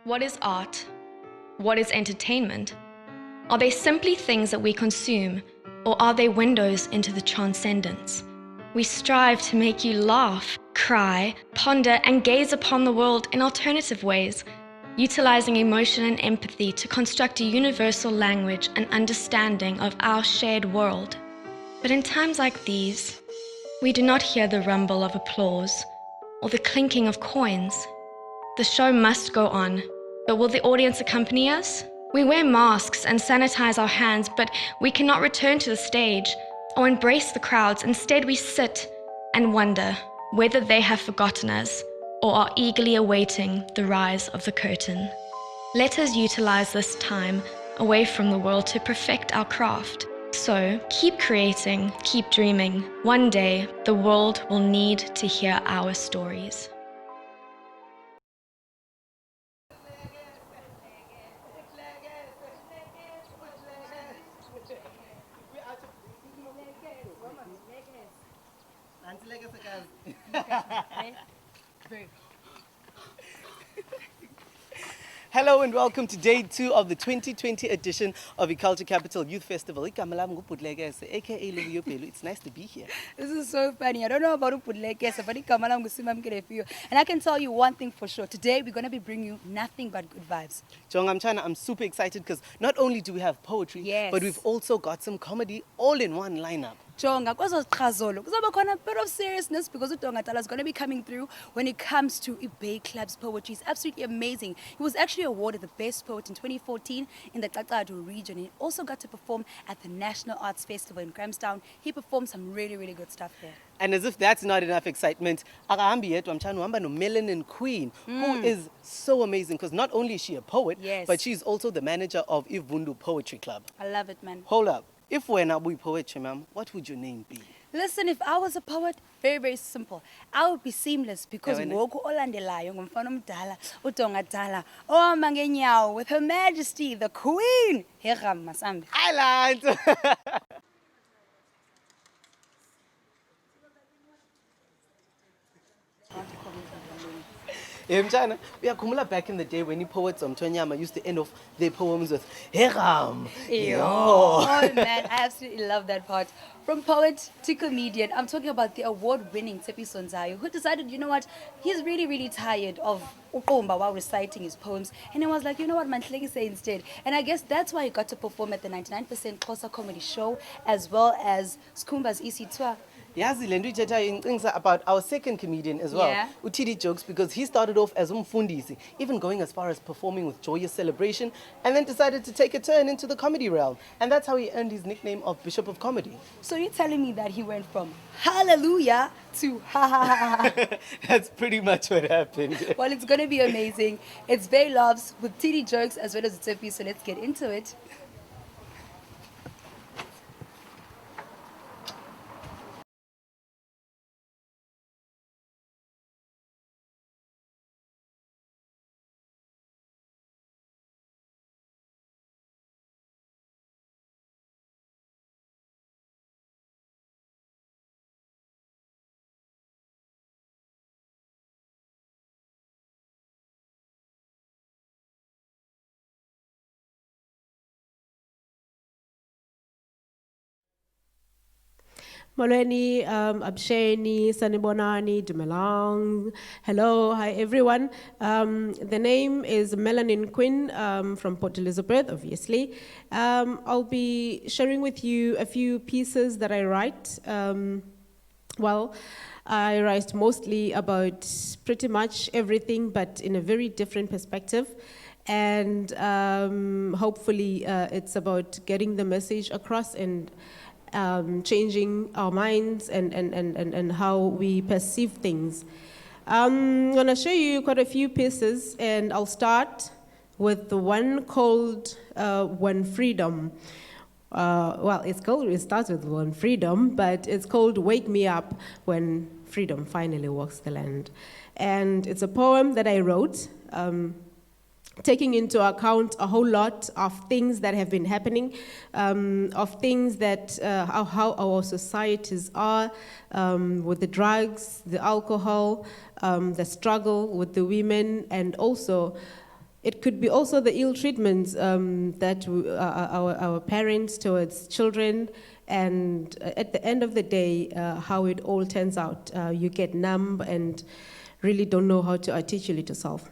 What is art? What is entertainment? Are they simply things that we consume, or are they windows into the transcendence? We strive to make you laugh, cry, ponder, and gaze upon the world in alternative ways, utilizing emotion and empathy to construct a universal language and understanding of our shared world. But in times like these, we do not hear the rumble of applause or the clinking of coins. The show must go on, but will the audience accompany us? We wear masks and sanitize our hands, but we cannot return to the stage or embrace the crowds. Instead, we sit and wonder whether they have forgotten us or are eagerly awaiting the rise of the curtain. Let us utilize this time away from the world to perfect our craft. So keep creating, keep dreaming. One day, the world will need to hear our stories. Hello and welcome to day 2 of the 2020 edition of the Kulture Kapital Youth Festival. It's nice to be here. This is so funny. I don't know about Upudlekesa, but and I can tell you one thing for sure. Today we're going to be bringing you nothing but good vibes. Jong, I'm super excited because not only do we have poetry, yes, but we've also got some comedy all in one lineup. Jonga, there's a bit of seriousness because Utongatala is going to be coming through when it comes to Bay Club's poetry. It's absolutely amazing. He was actually awarded the best poet in 2014 in the Kakadu region. He also got to perform at the National Arts Festival in Grahamstown. He performed some really, really good stuff there. And as if that's not enough excitement, Melanin Queen, who is so amazing because not only is she a poet, yes, but she's also the manager of Ivundu Poetry Club. I love it, man. Hold up. If we're not poetry, ma'am, what would your name be? Listen, if I was a poet, very, very simple. I would be seamless because Woku Olandelayo, Ngumfanomdala, Utongatala, oh Mangenyao, with Her Majesty, the Queen. Hiram Masambi. Island! We are Kumula back in the day when poets on Tonyama used to end off their poems with Heram. Oh man, I absolutely love that part. From poet to comedian, I'm talking about the award-winning Tsepi Sonzayo, who decided, you know what, he's really, really tired of Ukomba while reciting his poems. And he was like, you know what, Manhleki say instead. And I guess that's why he got to perform at the 99% Xhosa comedy show, as well as Skumba's EC2. Yazi le nto ithetha about our second comedian as well, Yeah. Utidi Jokes, because he started off as umfundisi, even going as far as performing with Joyous Celebration, and then decided to take a turn into the comedy realm. And that's how he earned his nickname of Bishop of Comedy. So you're telling me that he went from hallelujah to ha ha ha ha. That's pretty much what happened. Well, it's going to be amazing. It's Bay Loves with TD Jokes as well as Tsepi, so let's get into it. Molweni, Absheni, Sanibonani, Dumelang. Hello, hi everyone. The name is Melanin Quinn from Port Elizabeth, obviously. I'll be sharing with you a few pieces that I write. I write mostly about pretty much everything, but in a very different perspective. And hopefully it's about getting the message across and changing our minds and how we perceive things. I'm going to show you quite a few pieces, and I'll start with the one called When Freedom. It starts with When Freedom, but it's called Wake Me Up When Freedom Finally Walks the Land. And it's a poem that I wrote, taking into account a whole lot of things that have been happening, of things that, how our societies are, with the drugs, the alcohol, the struggle with the women, and also It could be also the ill treatments that our parents towards children, and at the end of the day, how it all turns out. You get numb and really don't know how to articulate yourself.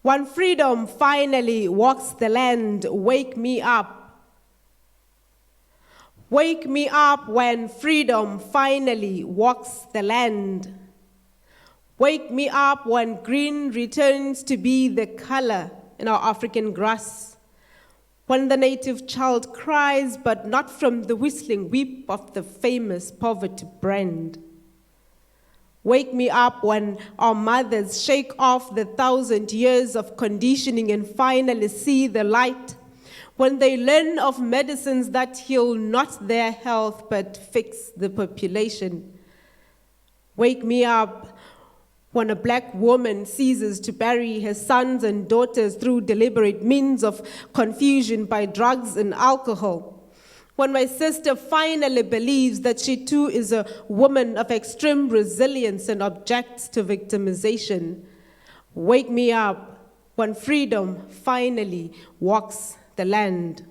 When freedom finally walks the land, wake me up. Wake me up when freedom finally walks the land. Wake me up when green returns to be the color in our African grass. When the native child cries, but not from the whistling weep of the famous poverty brand. Wake me up when our mothers shake off the 1,000 years of conditioning and finally see the light. When they learn of medicines that heal not their health but fix the population. Wake me up when a black woman ceases to bury her sons and daughters through deliberate means of confusion by drugs and alcohol. When my sister finally believes that she too is a woman of extreme resilience and objects to victimization. Wake me up when freedom finally walks the land.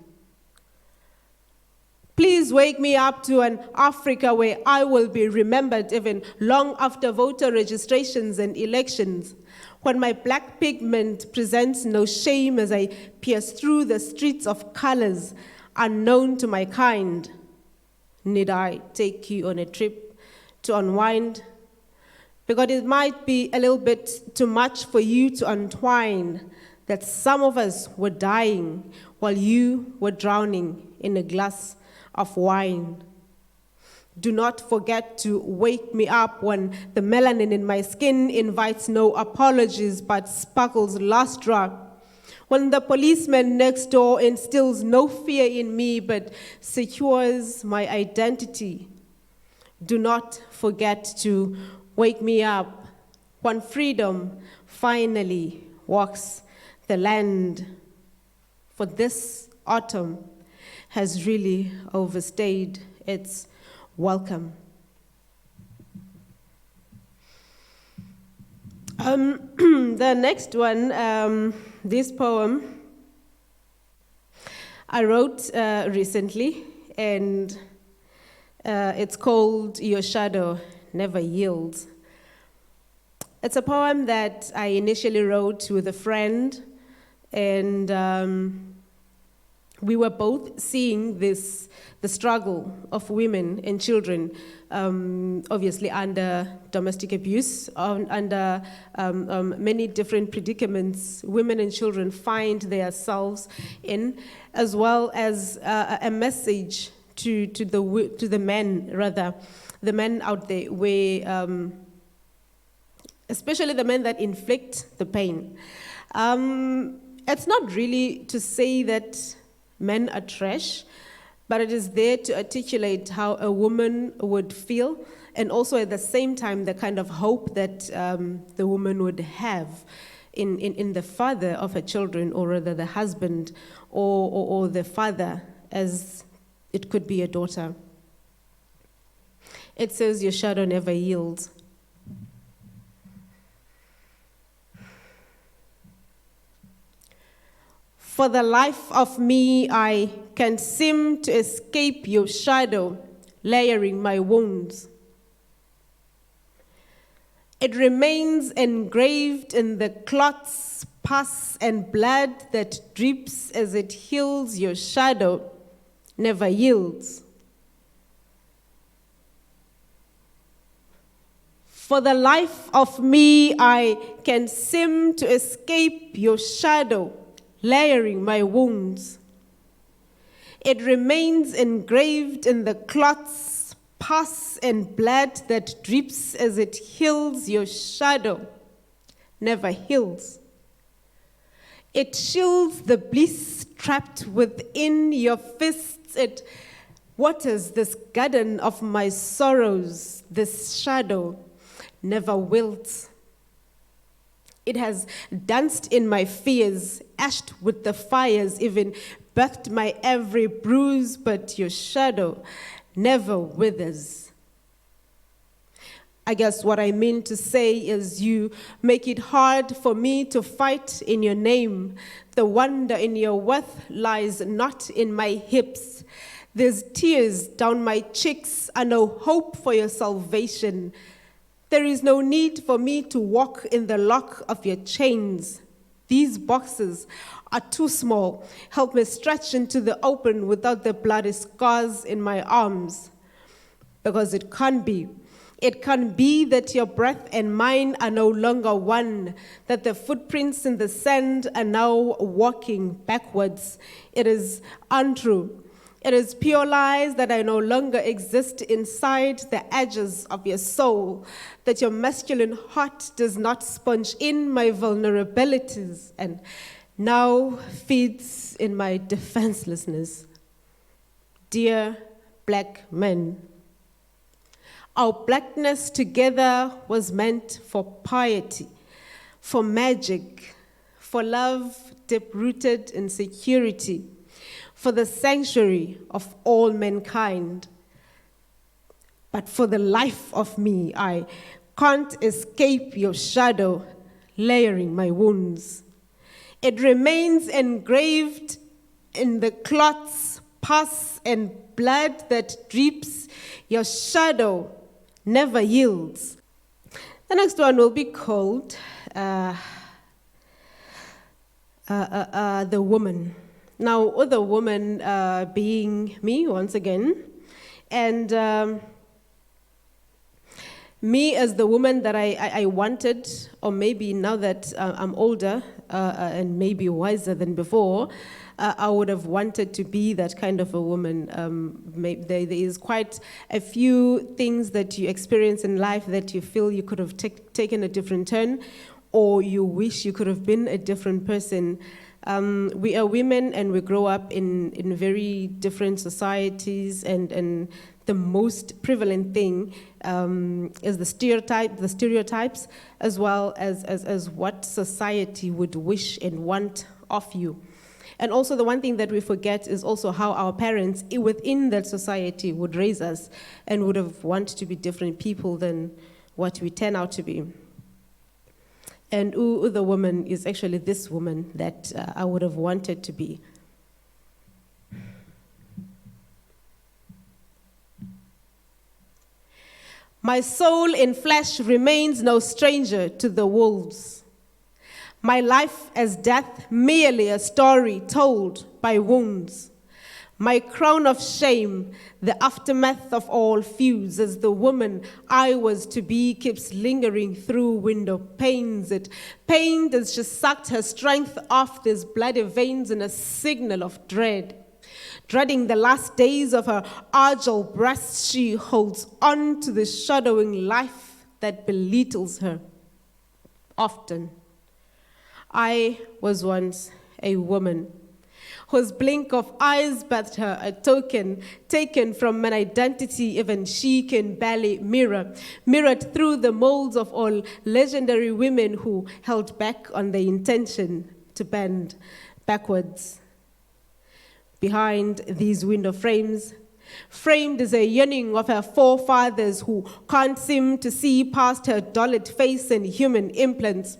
Please wake me up to an Africa where I will be remembered even long after voter registrations and elections, when my black pigment presents no shame as I pierce through the streets of colors unknown to my kind. Need I take you on a trip to unwind? Because it might be a little bit too much for you to untwine that some of us were dying while you were drowning in a glass of wine. Do not forget to wake me up when the melanin in my skin invites no apologies but sparkles last drop. When the policeman next door instills no fear in me but secures my identity. Do not forget to wake me up when freedom finally walks the land. For this autumn has really overstayed its welcome. The next one, this poem, I wrote recently, and it's called Your Shadow Never Yields. It's a poem that I initially wrote with a friend, and we were both seeing the struggle of women and children, obviously under domestic abuse, under many different predicaments women and children find themselves in, as well as a message to the men, rather, the men out there, where, especially the men that inflict the pain. It's not really to say that men are trash, but it is there to articulate how a woman would feel, and also at the same time the kind of hope that the woman would have in the father of her children, or rather the husband or the father, as it could be a daughter. It says, your shadow never yields. For the life of me, I can't seem to escape your shadow, layering my wounds. It remains engraved in the clots, pus, and blood that drips as it heals. Your shadow never yields. For the life of me, I can't seem to escape your shadow, layering my wounds. It remains engraved in the clots, pus, and blood that drips as it heals. Your shadow never heals. It shields the bliss trapped within your fists. It waters this garden of my sorrows. This shadow never wilts. It has danced in my fears, ashed with the fires, even birthed my every bruise, but your shadow never withers. I guess what I mean to say is you make it hard for me to fight in your name. The wonder in your worth lies not in my hips. There's tears down my cheeks and no hope for your salvation. There is no need for me to walk in the lock of your chains. These boxes are too small. Help me stretch into the open without the bloody scars in my arms. Because it can't be. It can be that your breath and mine are no longer one, that the footprints in the sand are now walking backwards. It is untrue. It is pure lies that I no longer exist inside the edges of your soul, that your masculine heart does not sponge in my vulnerabilities and now feeds in my defenselessness. Dear black men, our blackness together was meant for piety, for magic, for love deep-rooted in security, for the sanctuary of all mankind. But for the life of me, I can't escape your shadow layering my wounds. It remains engraved in the clots, pus, and blood that drips. Your shadow never yields. The next one will be called The Woman. Now, the woman being me once again, and me as the woman that I wanted, or maybe now that I'm older and maybe wiser than before, I would have wanted to be that kind of a woman. There is quite a few things that you experience in life that you feel you could have taken a different turn, or you wish you could have been a different person. We are women and we grow up in very different societies, and the most prevalent thing is the stereotypes, as well as what society would wish and want of you. And also the one thing that we forget is also how our parents within that society would raise us and would have wanted to be different people than what we turn out to be. And the woman is actually this woman that I would have wanted to be. My soul in flesh remains no stranger to the wolves. My life as death, merely a story told by wounds. My crown of shame, the aftermath of all feuds, as the woman I was to be keeps lingering through window panes. It pained as she sucked her strength off these bloody veins in a signal of dread. Dreading the last days of her agile breast, she holds on to the shadowing life that belittles her. Often, I was once a woman whose blink of eyes birthed her a token taken from an identity even she can barely mirror, mirrored through the molds of all legendary women who held back on the intention to bend backwards. Behind these window frames, framed is a yearning of her forefathers who can't seem to see past her dolled face and human implants.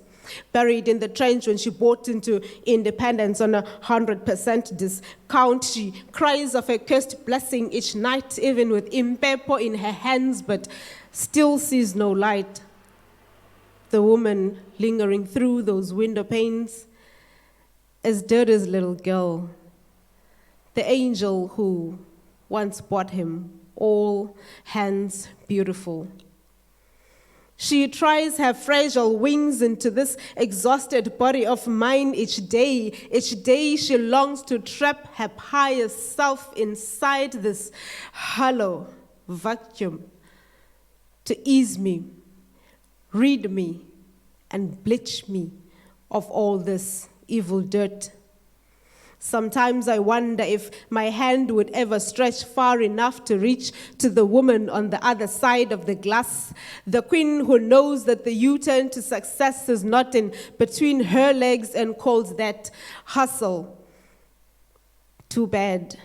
Buried in the trench when she bought into independence on 100% discount, she cries of a cursed blessing each night, even with impepo in her hands, but still sees no light. The woman lingering through those window panes is Dirty's little girl, the angel who once bought him, all hands beautiful. She tries her fragile wings into this exhausted body of mine each day. Each day she longs to trap her pious self inside this hollow vacuum, to ease me, rid me, and bleach me of all this evil dirt. Sometimes I wonder if my hand would ever stretch far enough to reach to the woman on the other side of the glass, the queen who knows that the U-turn to success is not in between her legs and calls that hustle. Too bad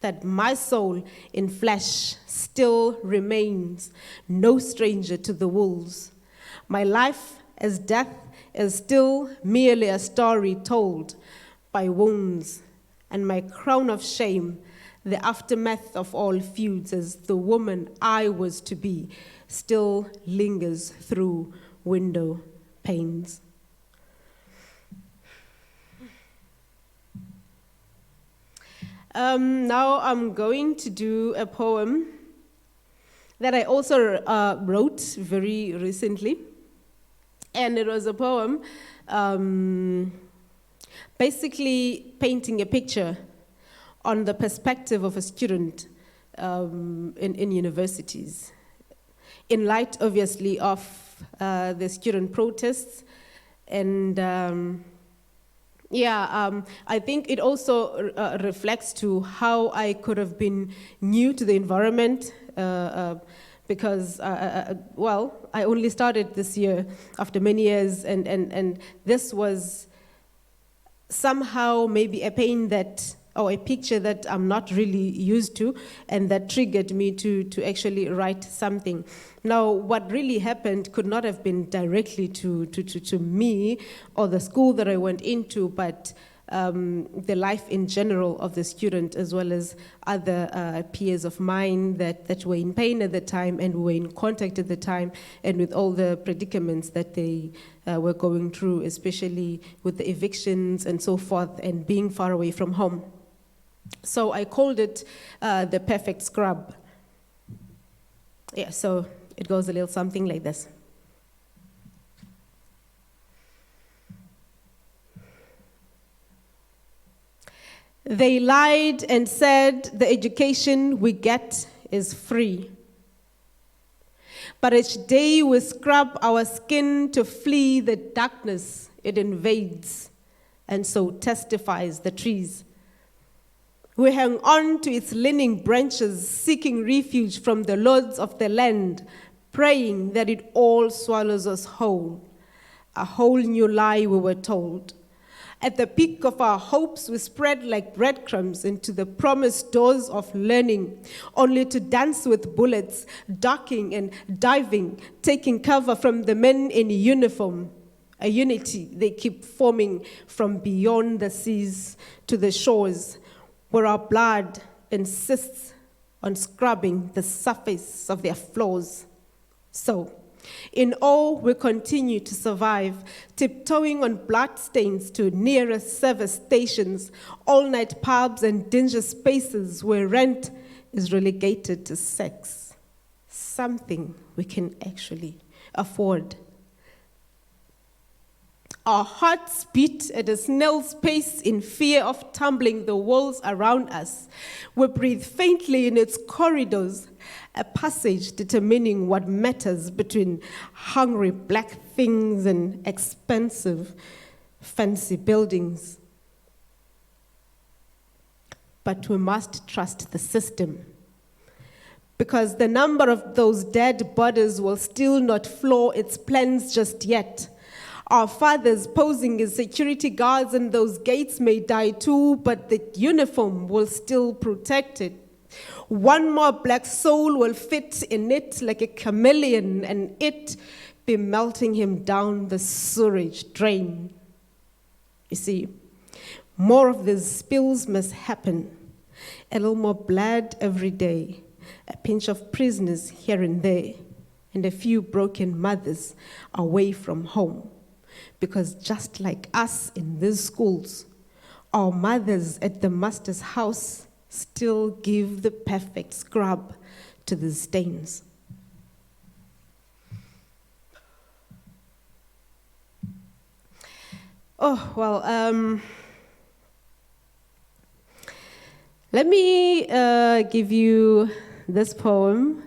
that my soul in flesh still remains no stranger to the wolves. My life as death is still merely a story told by wounds, and my crown of shame, the aftermath of all feuds as the woman I was to be, still lingers through window panes. Now I'm going to do a poem that I also wrote very recently. And it was a poem basically painting a picture on the perspective of a student in universities, in light, obviously, of the student protests. And I think it also reflects to how I could have been new to the environment because, I only started this year after many years, and this was somehow maybe a pain that, or a picture that I'm not really used to, and that triggered me to actually write something. Now, what really happened could not have been directly to me or the school that I went into, but the life in general of the student, as well as other peers of mine that were in pain at the time and were in contact at the time, and with all the predicaments that they were going through, especially with the evictions and so forth, and being far away from home. So I called it the perfect scrub. Yeah, so it goes a little something like this. They lied and said the education we get is free. But each day we scrub our skin to flee the darkness it invades, and so testifies the trees. We hang on to its leaning branches, seeking refuge from the lords of the land, praying that it all swallows us whole. A whole new lie we were told. At the peak of our hopes, we spread like breadcrumbs into the promised doors of learning, only to dance with bullets, ducking and diving, taking cover from the men in uniform. A unity they keep forming from beyond the seas to the shores, where our blood insists on scrubbing the surface of their flaws. So, in awe, we continue to survive, tiptoeing on bloodstains to nearest service stations, all-night pubs and dingy spaces where rent is relegated to sex, something we can actually afford. Our hearts beat at a snail's pace in fear of tumbling the walls around us. We breathe faintly in its corridors, a passage determining what matters between hungry black things and expensive, fancy buildings. But we must trust the system, because the number of those dead bodies will still not floor its plans just yet. Our fathers posing as security guards and those gates may die too, but the uniform will still protect it. One more black soul will fit in it like a chameleon, and it be melting him down the sewage drain. You see, more of these spills must happen. A little more blood every day, a pinch of prisoners here and there, and a few broken mothers away from home. Because just like us in these schools, our mothers at the master's house still give the perfect scrub to the stains. Let me give you this poem.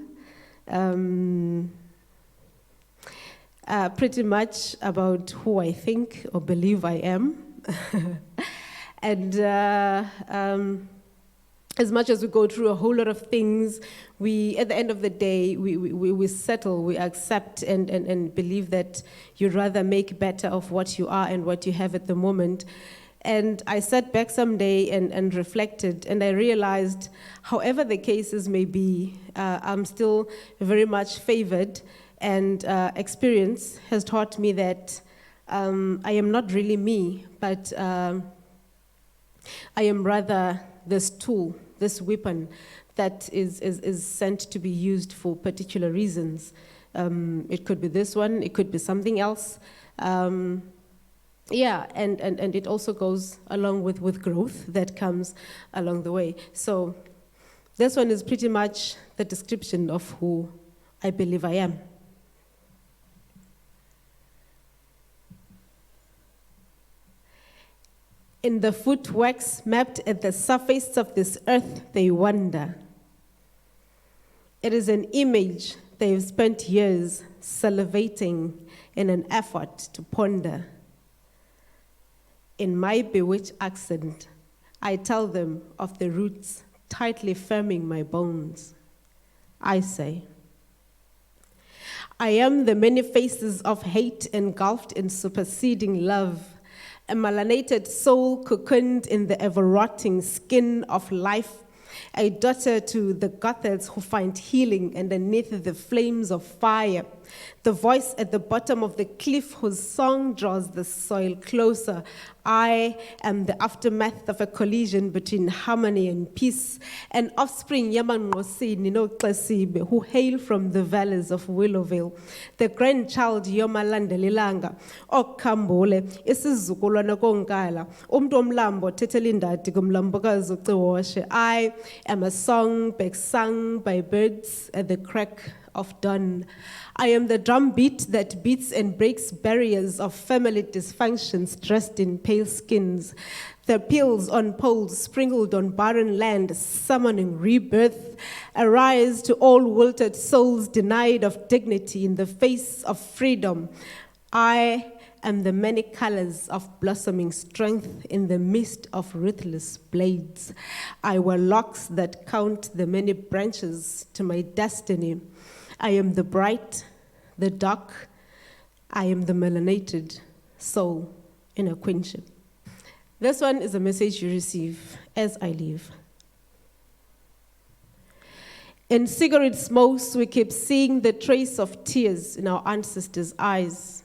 Pretty much about who I think or believe I am. And as much as we go through a whole lot of things, at the end of the day, we settle, we accept and believe that you'd rather make better of what you are and what you have at the moment. And I sat back someday and reflected, and I realized, however the cases may be, I'm still very much favored, and experience has taught me that I am not really me, but I am rather this tool, this weapon that is sent to be used for particular reasons. It could be this one, it could be something else. Yeah, and it also goes along with growth that comes along the way. So this one is pretty much the description of who I believe I am. In the footworks mapped at the surface of this earth, they wander. It is an image they've spent years salivating in an effort to ponder. In my bewitched accent, I tell them of the roots tightly firming my bones. I say, I am the many faces of hate engulfed in superseding love, a melanated soul cocooned in the ever-rotting skin of life, a daughter to the Gothels who find healing underneath the flames of fire, the voice at the bottom of the cliff whose song draws the soil closer. I am the aftermath of a collision between harmony and peace, an offspring Yamanqosini noXesibe who hail from the valleys of Willowville, the grandchild Yomalandelilanga, Okambole, isizukulwana konkala, umntu omlambo thethela indadi kumlambokazi uCiwoshe. I am a song sung by birds at the crack of dawn. I am the drumbeat that beats and breaks barriers of family dysfunctions dressed in pale skins. The pills on poles sprinkled on barren land, summoning rebirth. Arise to all wilted souls denied of dignity in the face of freedom. I am the many colors of blossoming strength in the midst of ruthless blades. I wear locks that count the many branches to my destiny. I am the bright, the dark, I am the melanated soul in a queenship. This one is a message you receive as I leave. In cigarette smokes, we keep seeing the trace of tears in our ancestors' eyes.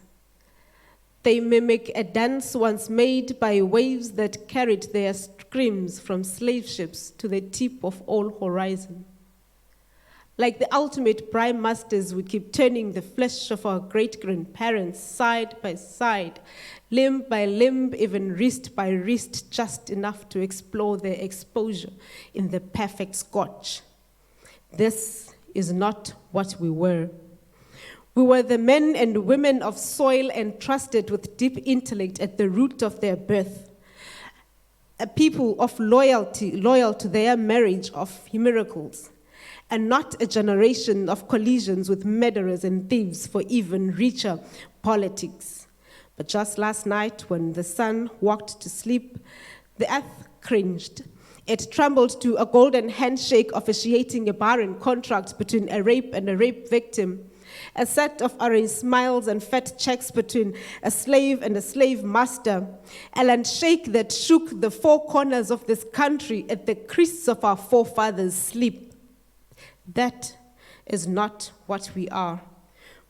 They mimic a dance once made by waves that carried their screams from slave ships to the tip of all horizon. Like the ultimate prime masters, we keep turning the flesh of our great-grandparents side by side, limb by limb, even wrist by wrist, just enough to explore their exposure in the perfect scotch. This is not what we were. We were the men and women of soil entrusted with deep intellect at the root of their birth, a people of loyalty, loyal to their marriage of miracles, and not a generation of collisions with murderers and thieves for even richer politics. But just last night, when the sun walked to sleep, the earth cringed. It trembled to a golden handshake officiating a barren contract between a rape and a rape victim, a set of arranged smiles and fat checks between a slave and a slave master, a handshake that shook the four corners of this country at the creases of our forefathers' sleep. That is not what we are.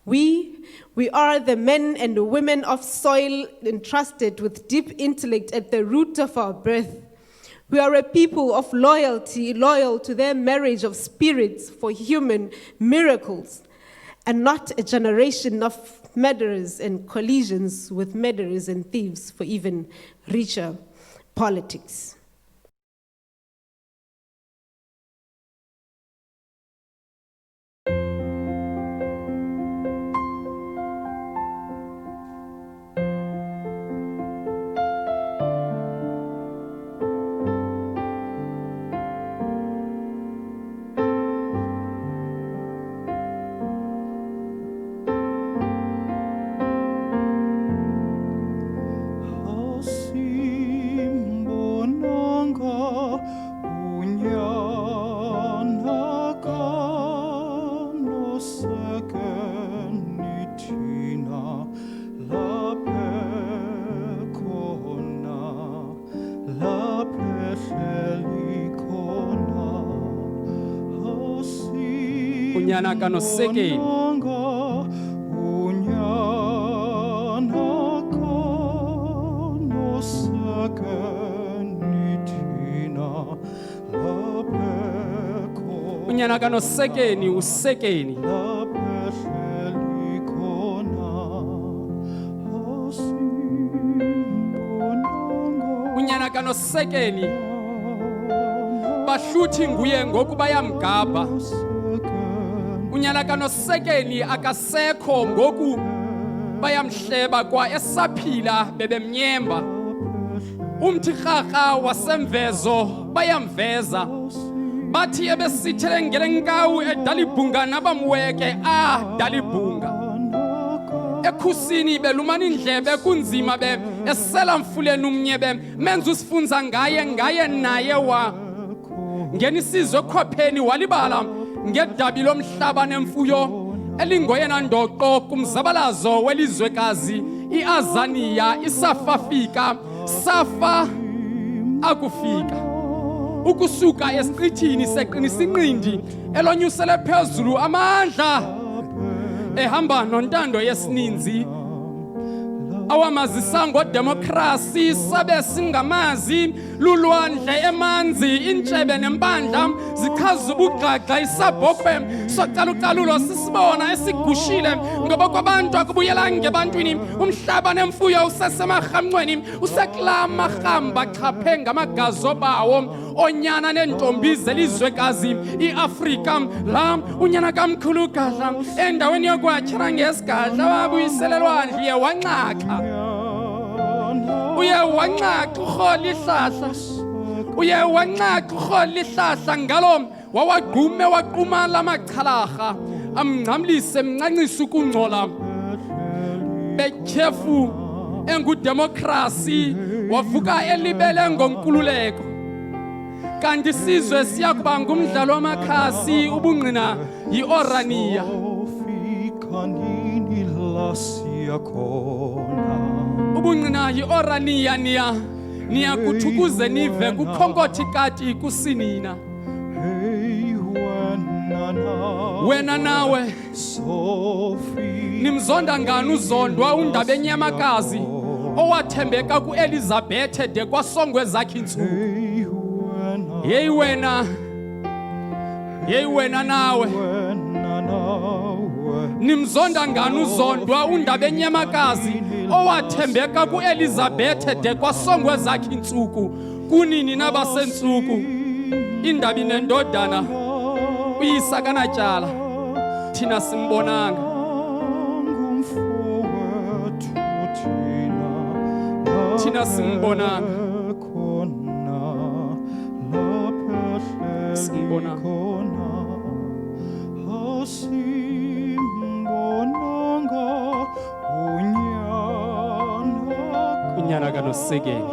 We are the men and women of soil entrusted with deep intellect at the root of our birth. We are a people of loyalty, loyal to their marriage of spirits for human miracles, and not a generation of murderers and collisions with murderers and thieves for even richer politics. Simbona unyana kanosekeni unyana kanosekeni usekeni unyana kanosekeni bahluthi nguye ngoku bayamgabha unyana kanosekeni akasekho ngoku bayamhleba kwa esaphila bebemnyemba umthi rharha wasemvezo bayamveza bathi ebesithele ngelenkawu edalibhunga nabamweke dalibhunga ekhusini belumana indlebe kunzima esela mfuleni umnyebe menza usifunza ngaye naye ngenisizwe ekhopheni walibala ngedabi lomhlaba nemfuyo elingoyena ndoqo kumzabalazo welizwekazi iazania isafafika safa akufika ukusuka esiqithini seqinisa inqindi elonyusele phezulu amandla ehamba nontando yesininzi awamazisa ngodemokrasi sabe singamazi lulwandle emanzi intshebe nempandla zichaza ubugxagxa isabhokwe socalucalulo sisibona esigushile ngoba kwabantu akubuyela ngebantwini umhlaba nemfuyo usesemarhamncweni useklama rhamba chaphe ngamagazo bawo onyana nentombi zelizwekazi iAfrika la unyana kamkhulu gadla endaweni yokwatshara ngesigadla wabuyiselelwandle ye wanxaka uye wanxaka urhola ihlahla uye wanxaka urhola ihlahla ngalo wawagqume waquma lamachalarha amngcamlise emncancisa ukungcola betyhefu engudemokrasi wavuka elibele ngonkululeko kanti isizwe siyakuba ngumdlalo wamakhasi ubungqina yiorania ubungqina yiorania niya kuthukuze nive kukhonkothi kati kusinina wena nawe nimzonda ngani uzondwa undaba enyamakazi owathembeka kuElizabethe de kwasongwe zakhe intsuku yeyi wena nawe nimzonda ngani uzondwa undaba enyamakazi owathembeka kuElizabethe de kwasongwe zakhe intsuku kunini nabasentsuku indaba inendodana uyisa kanatyala thina simbonanga thina simbonanga unyana kanosekeni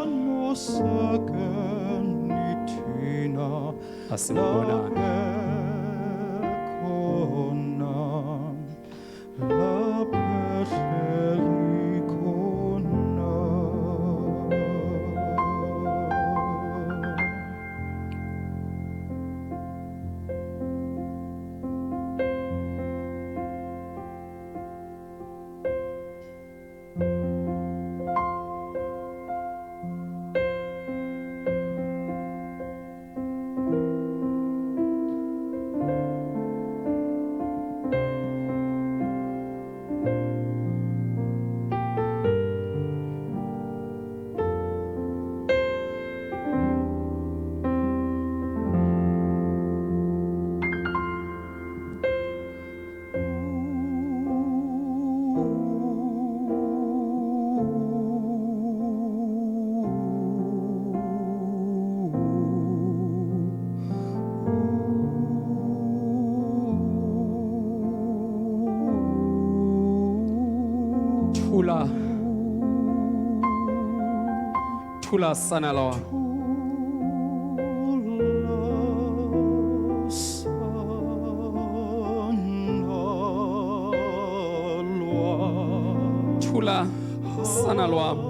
asimbonanga Thula sana lawa Thula sana lawa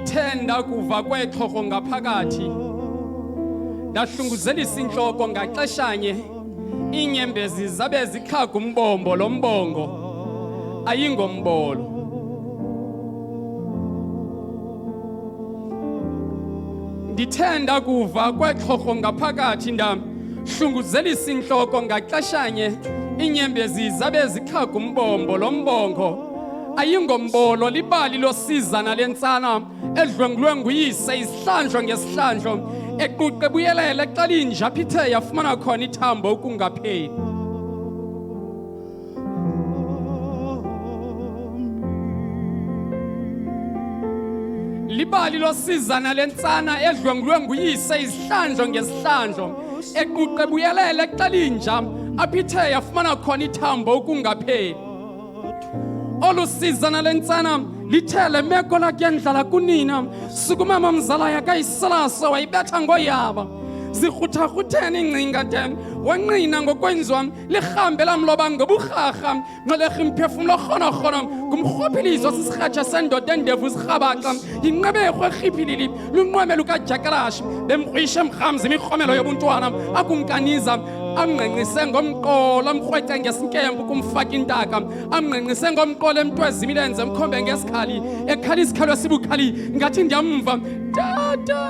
ndithenda kuva kwexhorho ngaphakathi ndahlunguzelisa inhloko ngaxeshanye iinyembezi zabe zikhaga umbombo lo mbongo ayingombolo ndithenda kuva kwexhorho ngaphakathi ndahlunguzelisa inhloko ngaxeshanye iinyembezi zabe zikhaga umbombo lo mbongo ayingombolo libali losizana lentsana edlwengulwe nguyise isihlandlo ngesihlandlo equqe buyelela xa linjapha ithe yafumana khona ithambo ukungapheli libali losizana lentsana edlwengulwe nguyise isihlandlo ngesihlandlo equqe buyelela xa linjapha ithe yafumana khona ithambo ukungapheli olusizana lentsana lithele meko lakuyendlala kunina sukumama mzala yakayisalaso wayibetha ngoyaba zirhutharhuthene ingcinga de wanqina ngokwenziwa lihambe lamloba ngoburharha nxolerha imphefumlo rhonorhono ngumrhophilizo sisirhatsha sendoda endevu zirhabaxa yinqeberho erhiphilili lunqweme lukajakalashi bemrhwishe emrhamzi imirhomelo yobuntwana akumkaniza amnqenqise ngomqolo amrhwece ngesinkempu kumfaka intaka amnqenqise ngomqolo emntwezi imilenze emkhombe ngesikhali ekhali isikhalo esibukhali ngathi ndiyamva tata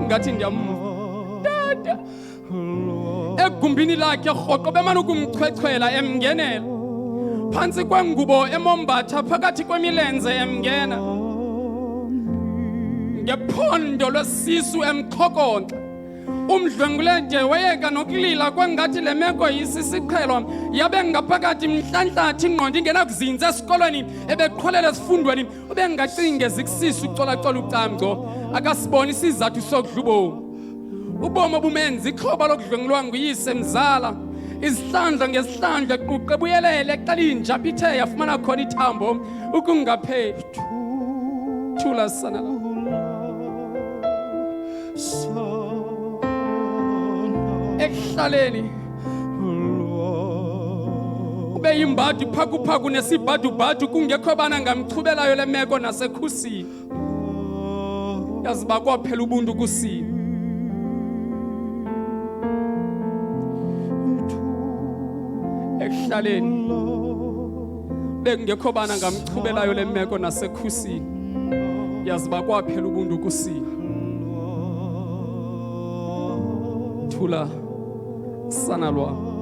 ngathi ndiyamva tata egumbini lakhe rhoqo bemana ukumchwechwela emngenela phantsi kwengubo emombatha phakathi kwemilenze emngena ngephondo lwesisu emqhokonxa umdlwengulede wayeka nokulila kwangathi le meko yisisiqhelo yabe ngaphakathi mhlanhlathi ingqondo ingenakuzinza esikolweni ebeqhwelela esifundweni ubengacinge zikusisu ucolacola ucamco akasiboni isizathu sokudla ubomi bumenza ikhoba lokudlwengulwa nguyise mzala isihlandla ngesihlandla equqe buyelele xa linjapha ithe yafumana khona ithambo ukungapheli thula sana la ekuhlaleni ube yimbadi phakuphaku nesibhadubhadu kungekho bana ngamchubelayo le meko nasekhusini yazi bakwaphela ubuntu kusini ekuhlaleni bekungekho bana ngamchubelayo le meko nasekhusini yazi bakwaphela ubuntu kusini thula sana lwam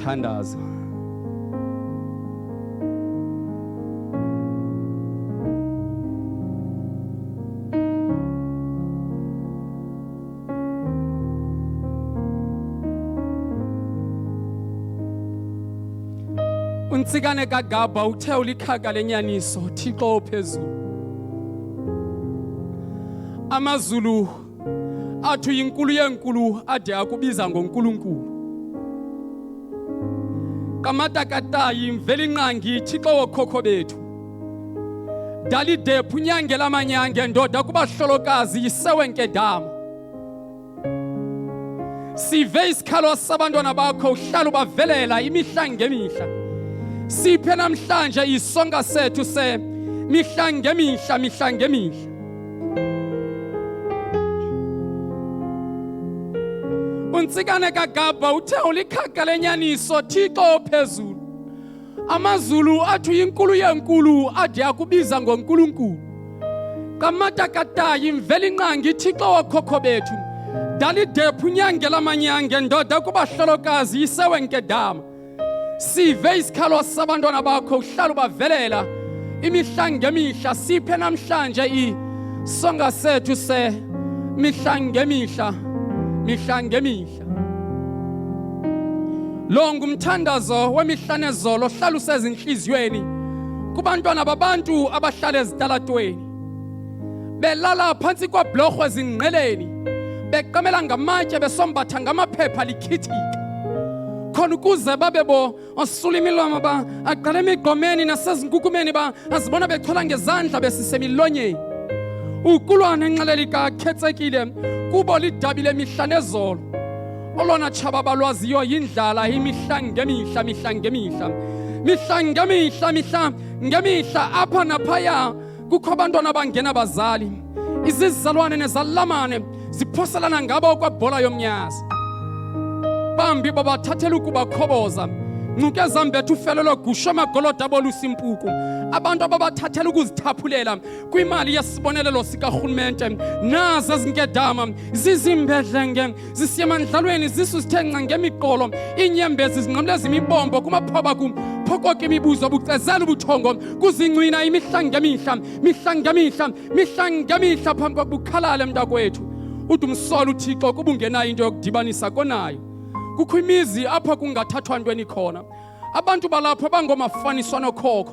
umthandazo untsikane kagaba uthe ulikhaka lenyaniso Thixo ophezulu amazulu athu yinkulu yenkulu ade akubiza ngoNkulunkulu kamatakatayi mveli nqangi Thixo wokhokho bethu dalidephu nyange lamanyange ndoda kubahlolokazi yisewenkedama sive isikhalo sabantwana bakho uhlala ubavelela imihla ngemihla siphe namhlanje isonga sethu se mihla ngemihla untsikane kagaba uthe ulikhaka lenyaniso Thixo ophezulu amazulu athu yinkulu yenkulu ade akubiza ngoNkulunkulu kamatakatayi mveli nqangi Thixo wokhokho bethu dalidephu nyange lamanyange ndoda kubahlolokazi yisewenkedama sive isikhalo sabantwana bakho uhlala ubavelela imihla ngemihla. Siphe namhlanje isonga sethu se mihla ngemihla, mihla ngemihla. Lo ngumthandazo wemihla nezolo ohlala usezinhliziyweni kubantwana babantu abahlala ezitalatweni, belala phansi kwabhlorho ezingqeleni, beqamela ngamatshe besombatha ngamaphepha likhithika, khona ukuze babebo osula imilomo aqala emigqomeni nasezinkukumeni azibona bechola ngezandla besisemilonyeni. Ukulwana enxeleli kakhetsekile kubo lidabile mihla nezolo. Olona tshaba balwaziyo yindlala imihla ngemihla, mihla ngemihla, mihla ngemihla, mihla ngemihla. Apha naphaya kukho abantwana abangena abazali, izizalwane nezalamane ziphoselana ngabo kwabhola yomnyazi, bambi babathathela ukubakhoboza. Ncuke zambethu ufelelo gusho amagoloda bolusimpuku, abantu ababathathela ukuzithaphulela kwimali yesibonelelo sikarhulumente. Nazo ezinkedama zizimbedlenge zisiyemandlalweni zisusithenqa ngemiqolo, iinyembezi zinqamleza imibombo kumaphoba kuphokoka imibuzo bucezela ubuthongo kuzincwina imihla ngemihla, mihla ngemihla, mihla ngemihla. Phambi kokubukhalale mntakwethu uthi umsolo uThixo kuba ungenayo into yokudibanisa konayo. Kukho imizi apha kungathathwa ntweni khona, abantu balapho bangomafaniswa nokhokho,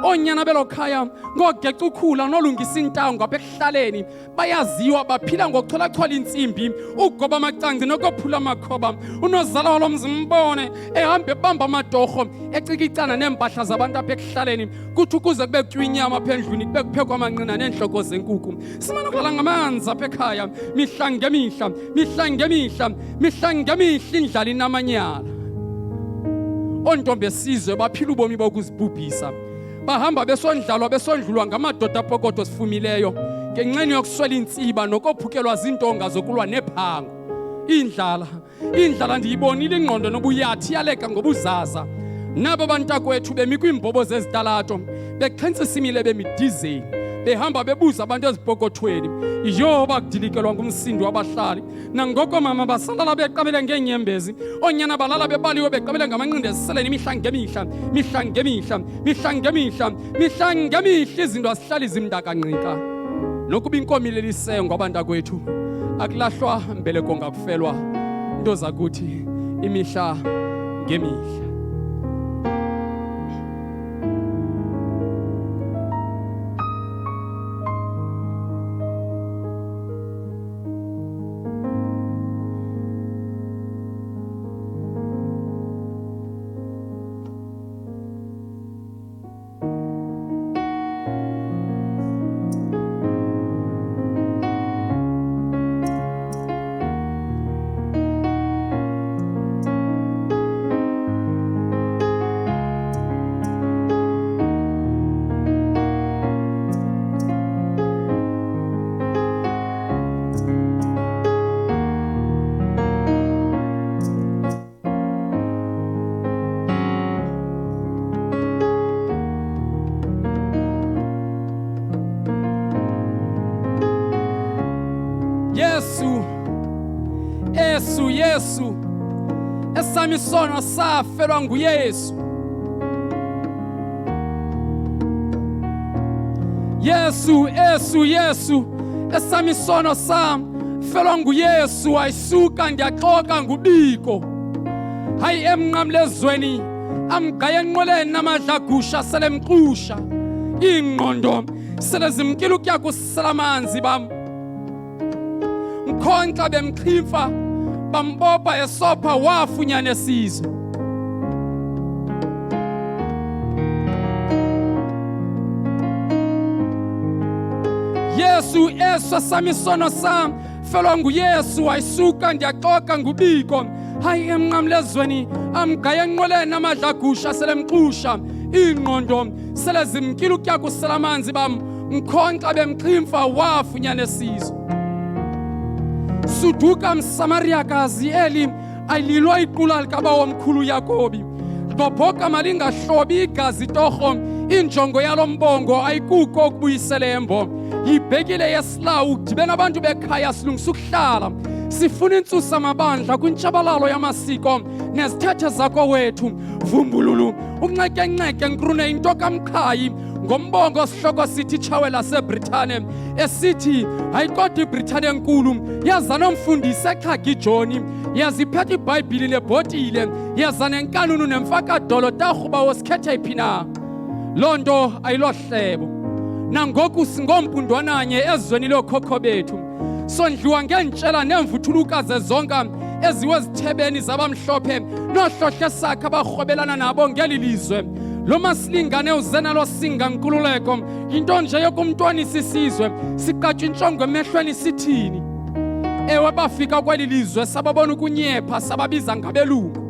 onyana belo khaya ngogeca ukhula nolungisa intango apha ekuhlaleni, bayaziwa baphila ngokucholachola intsimbi, ugoba amacanci nokophula amakhoba. Unozala walo mzi mbone ehamba ebamba amadorho ecikicana neempahla zabantu apha ekuhlaleni, kuthi ukuze kube kutyiwa inyama apha endlwini kube kuphekwa amanqina neentloko zenkuku. Simane ukulala ngamanzi apha ekhaya mihla ngemihla, mihla ngemihla, mihla ngemihla. Indlala inamanyala, ontombi esizwe baphila ubomi bokuzibhubhisa, bahamba besondlulwa ngamadoda apokoto sifumileyo ngenxeni yokuswela intsiba nokophukelwa zintonga zokulwa nephango. Indlala ndiyibonile ingqondo nobuyathi yaleka ngobuzaza. Nabo bantakwethu bemi kwiimbobo zezitalato bexhentsisimile bemidizeni, behamba bebuza abantu ezipokothweni, iyo bakudilikelwa ngumsindo wabahlali. Nangoko mama basalala beqabele ngeenyembezi, onyana balala bebaliwe beqabele ngamanqindi eziseleni imihla ngemihla, mihla ngemihla, mihla ngemihla, mihla ngemihla. Izinto azihlali zimntakanqika, nokuba inkomi lelisengwa abantakwethu akulahlwa mbeleko ngakufelwa into zakuthi imihla ngemihla. Yesu esami isono safelwa nguYesu. Yesu esami isono safelwa nguYesu. Ayisuka ndiyaxoka ngubiko, hayi emnqamlezweni amgaye enqoleni namadlagusha selemxusha. Ingqondo sele zimkile ukya kuselamanzi bam, mkhonxa bemchifa bambopha esopha wafunyana esizwe. Yesu esami isono sam felwa nguYesu. Ayisuka ndiyaxoka ngubiko, hayi emnqamlezweni amgaye enqoleni amadlagusha selemxusha. Ingqondo sele zimkile ukya kuselamanzi bam, mkhonxa bemchifa wafunyana esizwe. Suduka msamariyakazi eli ayililwa iqula likaba womkhulu Yakobi, dobhoka malingahlobi igazi torho. Injongo yalo mbongo ayikuko ukubuyisela embo, yibhekile yesilawu kudibena abantu bekhaya silungisa ukuhlala. Sifuna intsusa amabandla kwintshabalalo yamasiko nezithethe zakho wethu vumbululu unqeke nkrune into kamqhayi ngombongo sihloko sithi Tshawe laseBritane esithi hayikodwa iBritane enkulu yazana umfundisi ekhagi John yaziphethe iBhayibhili lebhotile yazana enkanunu nemfakadolo tarhuba wosikhethe iphina lonto ayilohlebo nangoku singompundwananye ezweni lokhokho bethu sondliwa ngentshela nemvuthulukazi zonke eziwe zithebeni zabamhlophe nohlohle sakhe abarhobelana nabo ngelilizwe lo masilingane uzena lo singa nkululeko into nje yokumntwanisa isizwe siqatshwa intshongo emehlweni sithini ewe bafika kwelilizwe sababona ukunyepha sababiza ngabelungu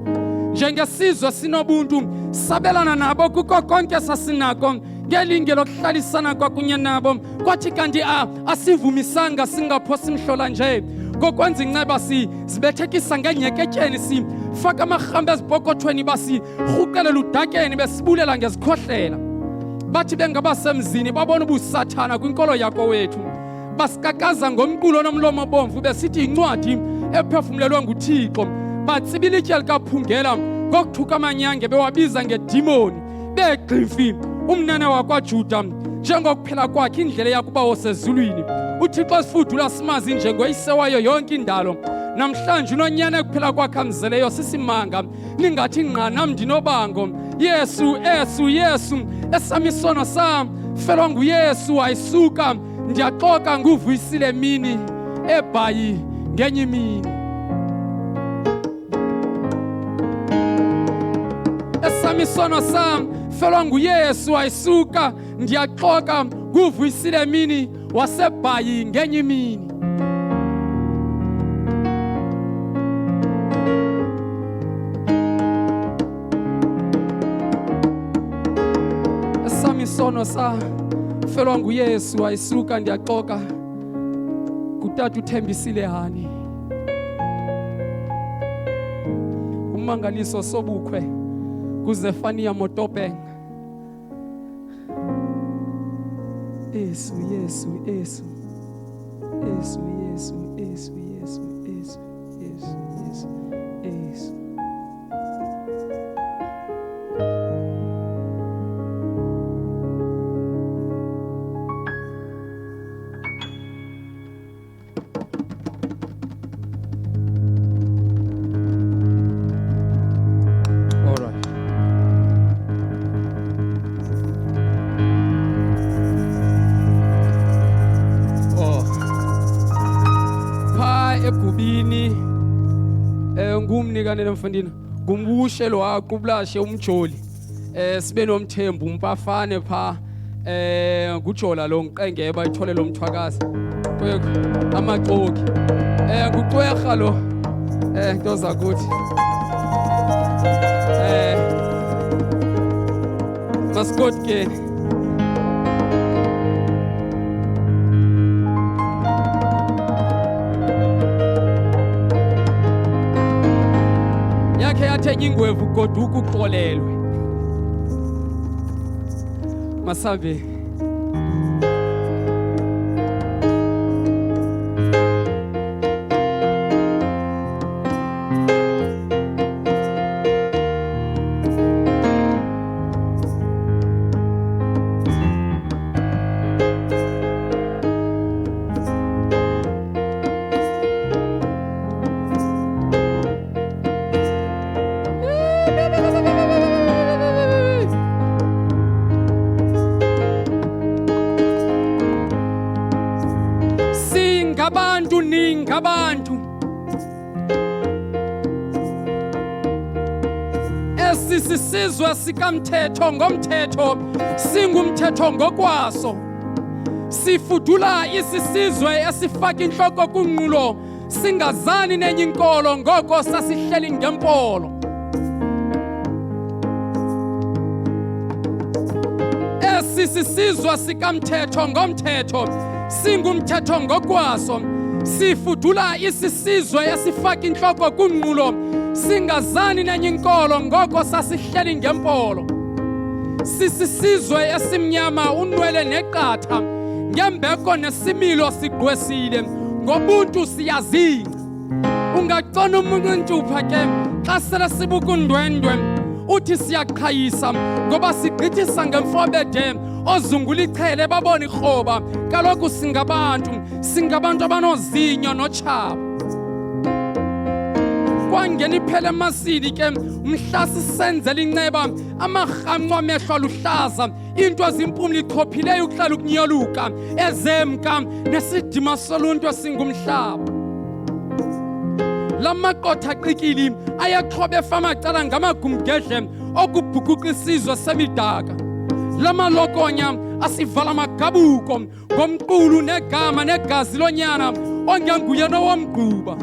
njengesizwe sinobuntu sabelana nabo kuko konke sasinako ngelinge lokuhlalisana kwakunye nabo kwathi kanti asivumisanga singaphosi imhlola nje kokwenza inceba sibethekisa ngenyeketyeni sifaka amarhambe ezibhokothweni basirhuqelela udakeni besibulela ngezikhohlela bathi bengabasemzini babona ubusathana kwinkolo yakho wethu basikakaza ngomqulo nomlomo bomvu besithi incwadi ephefumlelwe nguThixo batsibila itye likaphungela ngokuthuka amanyange bewabiza ngedimoni begqifi umnene wakwaJuda njengokuphela kwakhe indlela yakuba osezulwini uThixo sifudula simazi njengoyise wayo yonke indalo namhlanje unonyana ekuphela kwakhe amzeleyo sisimanga ningathi nqa nam ndinobango Yesu esami isono sam felwa nguYesu ayisuka ndiyaxoka nguvuyisile emini eBhayi ngenye imini esami isono sam felwa nguYesu ayisuka ndiyaxoka nguvuyisile emini waseBhayi ngenye imini esami isono sam felwa nguYesu ayisuka ndiyaxoka kutata uthembisile hani umangaliso sobukhwe kuZefania Motopeng Yesu ngumnikane mfundini ngumbushe lo aqublashe umjoli sibe nomthembu umpafane pha ngujola lo ngiqengeba ithole lo mthwakazi amaxoki nguqwerha lo into zakuthi maskotke athenye ingwevu kodwa ukuxolelwe masabe abantu esisizwe sikamthetho ngomthetho singumthetho ngokwaso sifudula isisizwe esifaka inhloko kunqulo singazani nenye inkolo ngoko sasihleli ngempolo esisizwe sikamthetho ngomthetho singumthetho ngokwaso sifudula isisizwe esifaka inhloko kunqulo singazani nenye inkolo ngoko sasihleli ngempolo sisizwe esimnyama unwele neqatha ngembeko nesimilo sigqwesile ngobuntu siyazinga ungacona umuntu entupha ke xa sele sibukundwendwe uthi siyaqhayisa ngoba sigqithisa ngemfobede ozungula ichele babona ikroba kaloku singabantu abanozinyo notshaba kwangena iphele emasini ke mhla sisenzela inceba amarhamco amehlo aluhlaza into ezimpumla ichophileyo ukuhlala ukunyoluka ezemka nesidima soluntu esingumhlaba lamaqotha aqikili ayaqhobe efamacala ngamagumgedle okubhukuqa isizwe semidaka lamalokonya asivala amagabuko ngomqulu negama negazi lonyana ongenguye nowomgquba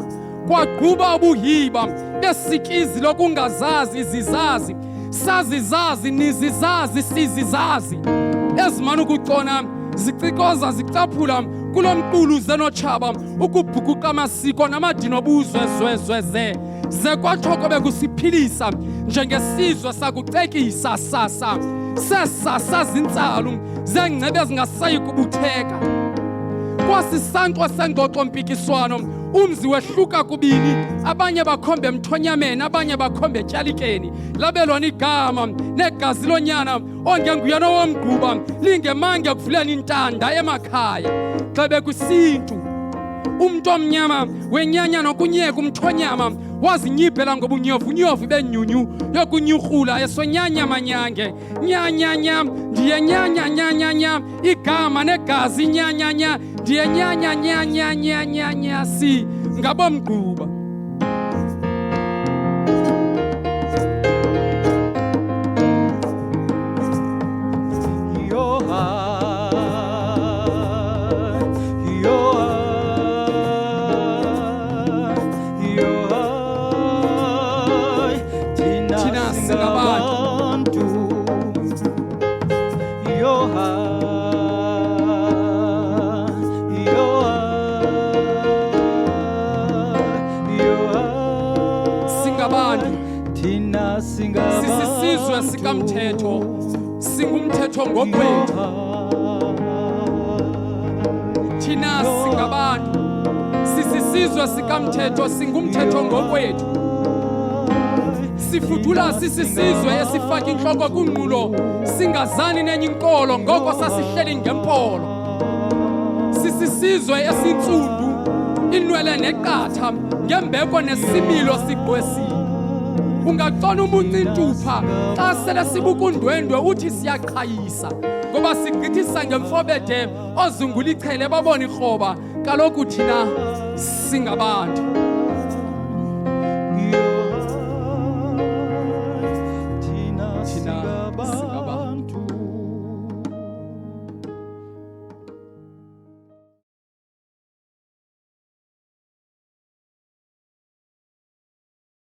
kwagquba ubuhiba besikizi lokungazazi izizazi sazizazi nizizazi sizizazi ezimana ukucona zicikoza zicaphula kulomqulu zenotshaba ukubhukuqa amasiko namadino buzwezwezweze ze kwathoko bekusiphilisa njengesizwe sakucekisa sesa sazintsalo zengcebe ezingasayi kubutheka kwasisankxwe sengxoxo mpikiswano umzi wehluka kubini abanye bakhombe emthonyameni abanye bakhombe etyalikeni labelwana igama negazi lonyana ongenguye nowomgquba lingemange kuvuleni intanda emakhaya xa bekwisintu umntu omnyama wenyanya nokunyeka umthonyama wazinyibhela ngobunyovu benyunyu yokunyurhula esonyanyamanyange nyanyanya ndiye nyanyanyanyanya igama negazi nyanyanya ndiye nyanyanyanyanyanya si ngabomgquba sisizwe sikamthetho singumthetho ngokwethu thina singabantu sisizwe sikamthetho singumthetho ngokwethu sifudula sisizwe esifaka inhloko kunqulo singazani nenye inkolo ngoko sasihleli ngempolo sisizwe esintsundu inwele neqatha ngembeko nesimilo sigqwesile ungacona umuntu intupha xa sele sibukundwendwe uthi siyaqhayisa ngoba sigqithisa ngemfobede ozungula ichele babona ikroba kaloku thina singabantu